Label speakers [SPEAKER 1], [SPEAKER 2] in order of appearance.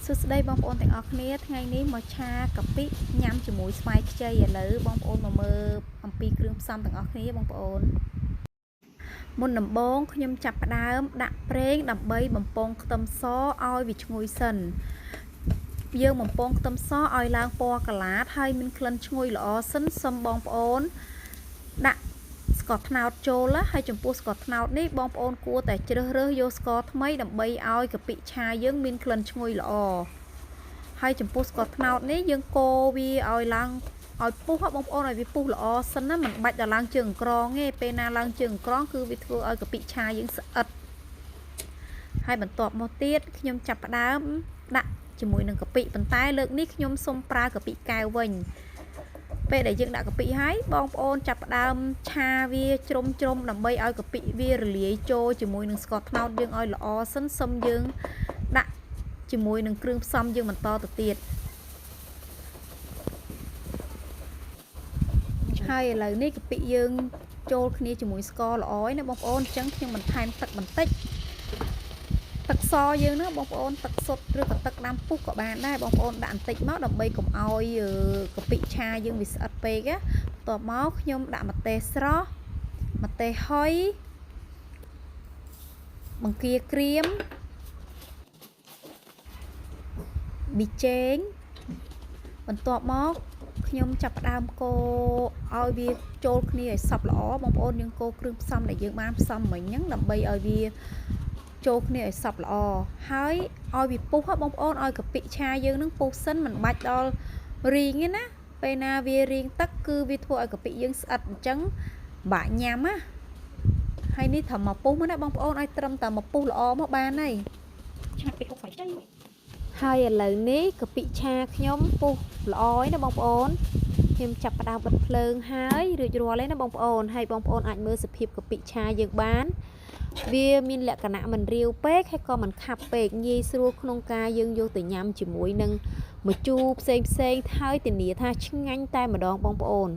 [SPEAKER 1] សួស្តីបងប្អូនទាំងអស់គ្នាថ្ងៃនេះមកឆាកាពិញ៉ាំជាមួយស្វាយខ្ចីឥឡូវបងប្អូនមកមើលអំពីគ្រឿងផ្សំទាំងអស់គ្នាបងប្អូនមុនដំបូងខ្ញុំចាប់ផ្ដើមដាក់ប្រេងដើម្បីបំពងខ្ទឹមសឲ្យវាឈ្ងុយសិនយើងបំពងខ្ទឹមសឲ្យឡើងពណ៌កាឡាតហើយមានក្លិនឈ្ងុយល្អសិនសូមបងប្អូនដាក់ស្ករត្នោតចូលហើយចំពោះស្ករត្នោតនេះបងប្អូនគួរតែជ្រើសរើសយកស្ករថ្មីដើម្បីឲ្យកាពិឆាយើងមានក្លិនឈ្ងុយល្អហើយចំពោះស្ករត្នោតនេះយើងកូរវាឲ្យឡើងឲ្យពុះបងប្អូនឲ្យវាពុះល្អសិនណាមិនបាច់ដល់ឡើងជើងក្រងទេពេលណាឡើងជើងក្រងគឺវាធ្វើឲ្យកាពិឆាយើងស្អិតហើយបន្ទាប់មកទៀតខ្ញុំចាប់ផ្ដើមដាក់ជាមួយនឹងកាពិប៉ុន្តែលើកនេះខ្ញុំសូមប្រើកាពិកែវវិញពេលដែលយើងដាក់កាពិហើយបងប្អូនចាប់ផ្ដើមឆាវាជ្រុំដើម្បីឲ្យកាពិវារលាយចូលជាមួយនឹងស្ករត្នោតយើងឲ្យល្អសិនសុំយើងដាក់ជាមួយនឹងគ្រឿងផ្សំយើងបន្តទៅទៀតហើយឥឡូវនេះកាពិយើងចូលគ្នាជាមួយស្ករល្អហើយណាបងប្អូនអញ្ចឹងខ្ញុំបន្ថែមទឹកបន្តិចទឹកសយើងណាបងប្អូនទឹកសុទ្ធឬក៏ទឹកដាំពុះក៏បានដែរបងប្អូនដាក់បន្តិចមកដើម្បីកុំឲ្យកាពិឆាយើងវាស្អិតពេកណាបន្ទាប់មកខ្ញុំដាក់ម្ទេសស្រស់ម្ទេសហុយបង្គាក្រៀមប៊ីចេងបន្ទាប់មកខ្ញុំចាប់ផ្ដើមកូរឲ្យវាចូលគ្នាឲ្យសព្វល្អបងប្អូនយើងកូរគ្រឿងផ្សំដែលយើងបានផ្សំមិញហ្នឹងដើម្បីឲ្យវាចូលគ្នាឲ្យសព្វល្អហើយឲ្យវាពុះបងប្អូនឲ្យកាពិឆាយើងនឹងពុះសិនមិនបាច់ដល់រីងទេណាពេលណាវារីងទឹកគឺវាធ្វើឲ្យកាពិយើងស្អិតអញ្ចឹងបាក់ញ៉ាំណាហើយនេះត្រូវមកពុះមកណាបងប្អូនឲ្យត្រឹមតែមកពុះល្អមកបានហើយឆាកាពិអុកស្វាយខ្ចីហើយឥឡូវនេះកាពិឆាខ្ញុំពុះល្អហើយណាបងប្អូនខ្ញុំចាប់ផ្ដើមបិទភ្លើងហើយរួចរាល់ហើយណាបងប្អូនហើយបងប្អូនអាចមើលសភាពកាពិឆាយើងបានវាមានលក្ខណៈមិនរាវពេកហើយក៏មិនខាប់ពេកងាយស្រួលក្នុងការយើងយកទៅញ៉ាំជាមួយនឹងម្ជូរផ្សេងហើយធានាថាឆ្ងាញ់តែម្ដងបងប្អូន